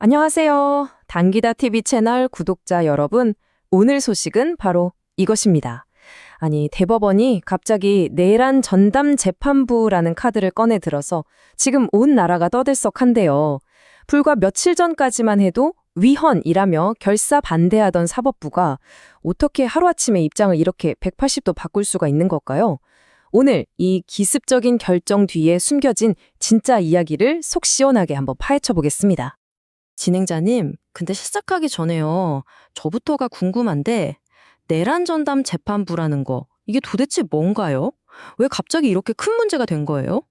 안녕하세요. 당기다 TV 채널 구독자 여러분, 오늘 소식은 바로 이것입니다. 아니, 대법원이 갑자기 내란 전담 재판부라는 카드를 꺼내 들어서 지금 온 나라가 떠들썩한데요. 불과 며칠 전까지만 해도 위헌이라며 결사 반대하던 사법부가 어떻게 하루아침에 입장을 이렇게 180도 바꿀 수가 있는 걸까요? 오늘 이 기습적인 결정 뒤에 숨겨진 진짜 이야기를 속 시원하게 한번 파헤쳐 보겠습니다. 진행자님, 근데 시작하기 전에요. 저부터가 궁금한데, 내란 전담 재판부라는 거, 이게 도대체 뭔가요? 왜 갑자기 이렇게 큰 문제가 된 거예요?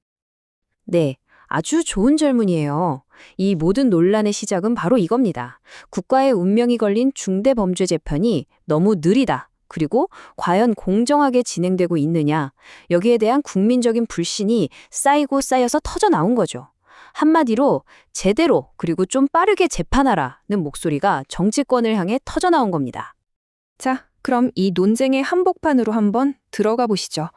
네, 아주 좋은 질문이에요. 이 모든 논란의 시작은 바로 이겁니다. 국가의 운명이 걸린 중대범죄 재판이 너무 느리다. 그리고 과연 공정하게 진행되고 있느냐. 여기에 대한 국민적인 불신이 쌓이고 쌓여서 터져 나온 거죠. 한마디로 제대로 그리고 좀 빠르게 재판하라는 목소리가 정치권을 향해 터져 나온 겁니다. 자, 그럼 이 논쟁의 한복판으로 한번 들어가 보시죠.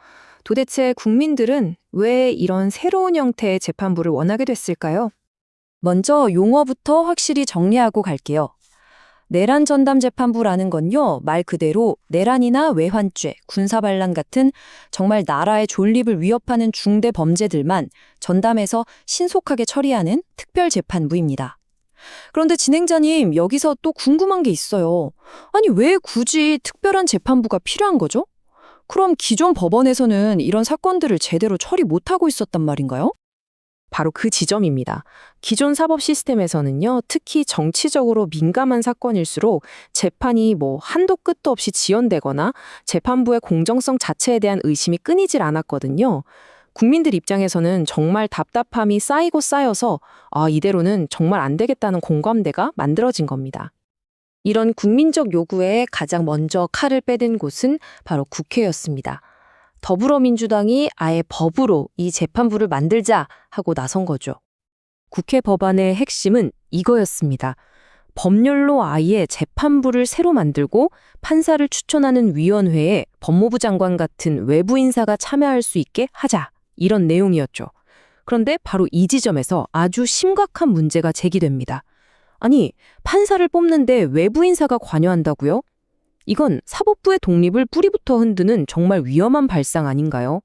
도대체 국민들은 왜 이런 새로운 형태의 재판부를 원하게 됐을까요? 먼저 용어부터 확실히 정리하고 갈게요. 내란 전담 재판부라는 건요, 말 그대로 내란이나 외환죄, 군사반란 같은 정말 나라의 존립을 위협하는 중대 범죄들만 전담해서 신속하게 처리하는 특별 재판부입니다. 그런데 진행자님, 여기서 또 궁금한 게 있어요. 아니, 왜 굳이 특별한 재판부가 필요한 거죠? 그럼 기존 법원에서는 이런 사건들을 제대로 처리 못하고 있었단 말인가요? 바로 그 지점입니다. 기존 사법 시스템에서는요, 특히 정치적으로 민감한 사건일수록 재판이 한도 끝도 없이 지연되거나 재판부의 공정성 자체에 대한 의심이 끊이질 않았거든요. 국민들 입장에서는 정말 답답함이 쌓이고 쌓여서 이대로는 정말 안 되겠다는 공감대가 만들어진 겁니다. 이런 국민적 요구에 가장 먼저 칼을 빼든 곳은 바로 국회였습니다. 더불어민주당이 아예 법으로 이 재판부를 만들자 하고 나선 거죠. 국회 법안의 핵심은 이거였습니다. 법률로 아예 재판부를 새로 만들고 판사를 추천하는 위원회에 법무부 장관 같은 외부 인사가 참여할 수 있게 하자. 이런 내용이었죠. 그런데 바로 이 지점에서 아주 심각한 문제가 제기됩니다. 아니, 판사를 뽑는데 외부 인사가 관여한다고요? 이건 사법부의 독립을 뿌리부터 흔드는 정말 위험한 발상 아닌가요?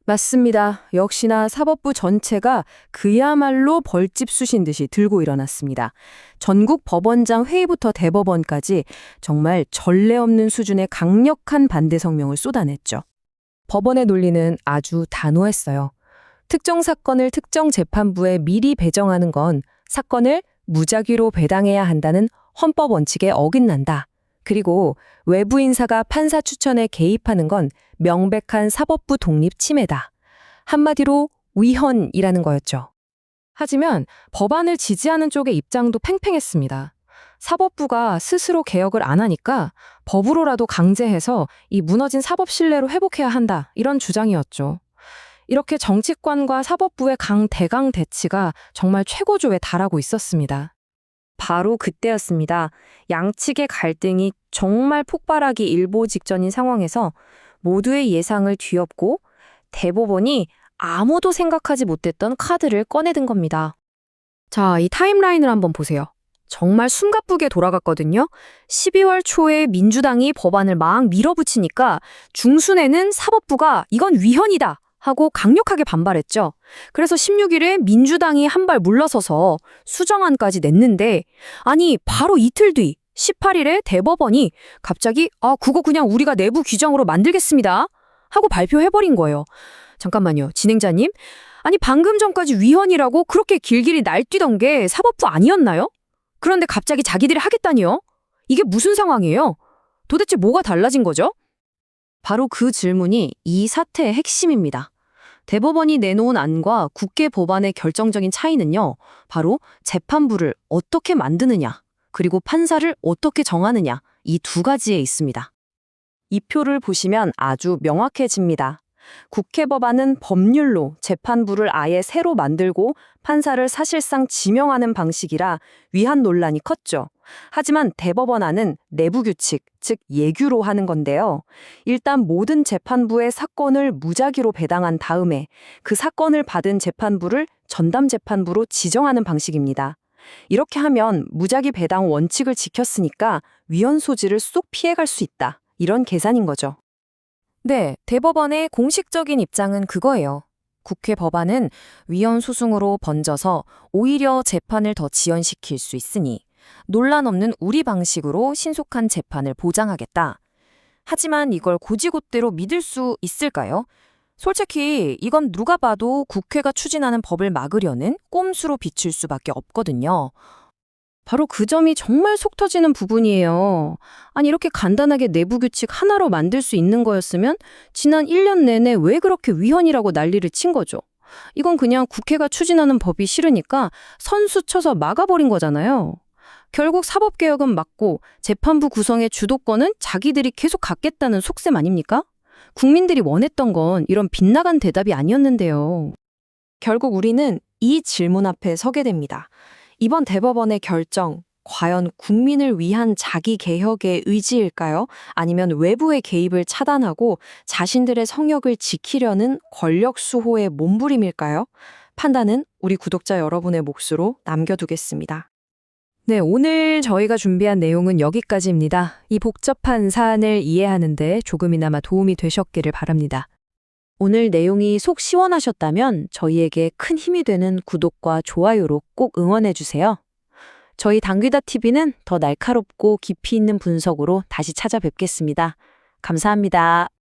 맞습니다. 역시나 사법부 전체가 그야말로 벌집 쑤신 듯이 들고 일어났습니다. 전국 법원장 회의부터 대법원까지 정말 전례 없는 수준의 강력한 반대 성명을 쏟아냈죠. 법원의 논리는 아주 단호했어요. 특정 사건을 특정 재판부에 미리 배정하는 건 사건을 무작위로 배당해야 한다는 헌법 원칙에 어긋난다. 그리고 외부 인사가 판사 추천에 개입하는 건 명백한 사법부 독립 침해다. 한마디로 위헌이라는 거였죠. 하지만 법안을 지지하는 쪽의 입장도 팽팽했습니다. 사법부가 스스로 개혁을 안 하니까 법으로라도 강제해서 이 무너진 사법 신뢰로 회복해야 한다. 이런 주장이었죠. 이렇게 정치권과 사법부의 강대강 대치가 정말 최고조에 달하고 있었습니다. 바로 그때였습니다. 양측의 갈등이 정말 폭발하기 일보 직전인 상황에서 모두의 예상을 뒤엎고 대법원이 아무도 생각하지 못했던 카드를 꺼내든 겁니다. 자, 이 타임라인을 한번 보세요. 정말 숨가쁘게 돌아갔거든요. 12월 초에 민주당이 법안을 막 밀어붙이니까 중순에는 사법부가 이건 위헌이다 하고 강력하게 반발했죠. 그래서 16일에 민주당이 한 발 물러서서 수정안까지 냈는데 아니 바로 이틀 뒤 18일에 대법원이 갑자기 그거 그냥 우리가 내부 규정으로 만들겠습니다 하고 발표해버린 거예요. 잠깐만요. 진행자님. 아니 방금 전까지 위헌이라고 그렇게 길길이 날뛰던 게 사법부 아니었나요? 그런데 갑자기 자기들이 하겠다니요? 이게 무슨 상황이에요? 도대체 뭐가 달라진 거죠? 바로 그 질문이 이 사태의 핵심입니다. 대법원이 내놓은 안과 국회 법안의 결정적인 차이는요, 바로 재판부를 어떻게 만드느냐, 그리고 판사를 어떻게 정하느냐, 이 두 가지에 있습니다. 이 표를 보시면 아주 명확해집니다. 국회 법안은 법률로 재판부를 아예 새로 만들고 판사를 사실상 지명하는 방식이라 위헌 논란이 컸죠. 하지만 대법원안은 내부 규칙, 즉 예규로 하는 건데요. 일단 모든 재판부의 사건을 무작위로 배당한 다음에 그 사건을 받은 재판부를 전담 재판부로 지정하는 방식입니다. 이렇게 하면 무작위 배당 원칙을 지켰으니까 위헌 소지를 쏙 피해갈 수 있다. 이런 계산인 거죠. 네, 대법원의 공식적인 입장은 그거예요. 국회 법안은 위헌 소송으로 번져서 오히려 재판을 더 지연시킬 수 있으니 논란 없는 우리 방식으로 신속한 재판을 보장하겠다. 하지만 이걸 곧이곧대로 믿을 수 있을까요? 솔직히 이건 누가 봐도 국회가 추진하는 법을 막으려는 꼼수로 비칠 수밖에 없거든요. 바로 그 점이 정말 속 터지는 부분이에요. 아니, 이렇게 간단하게 내부 규칙 하나로 만들 수 있는 거였으면 지난 1년 내내 왜 그렇게 위헌이라고 난리를 친 거죠. 이건 그냥 국회가 추진하는 법이 싫으니까 선수 쳐서 막아버린 거잖아요. 결국 사법개혁은 막고 재판부 구성의 주도권은 자기들이 계속 갖겠다는 속셈 아닙니까? 국민들이 원했던 건 이런 빗나간 대답이 아니었는데요. 결국 우리는 이 질문 앞에 서게 됩니다. 이번 대법원의 결정, 과연 국민을 위한 자기 개혁의 의지일까요? 아니면 외부의 개입을 차단하고 자신들의 성역을 지키려는 권력 수호의 몸부림일까요? 판단은 우리 구독자 여러분의 몫으로 남겨두겠습니다. 네, 오늘 저희가 준비한 내용은 여기까지입니다. 이 복잡한 사안을 이해하는데 조금이나마 도움이 되셨기를 바랍니다. 오늘 내용이 속 시원하셨다면 저희에게 큰 힘이 되는 구독과 좋아요로 꼭 응원해주세요. 저희 당귀다TV는 더 날카롭고 깊이 있는 분석으로 다시 찾아뵙겠습니다. 감사합니다.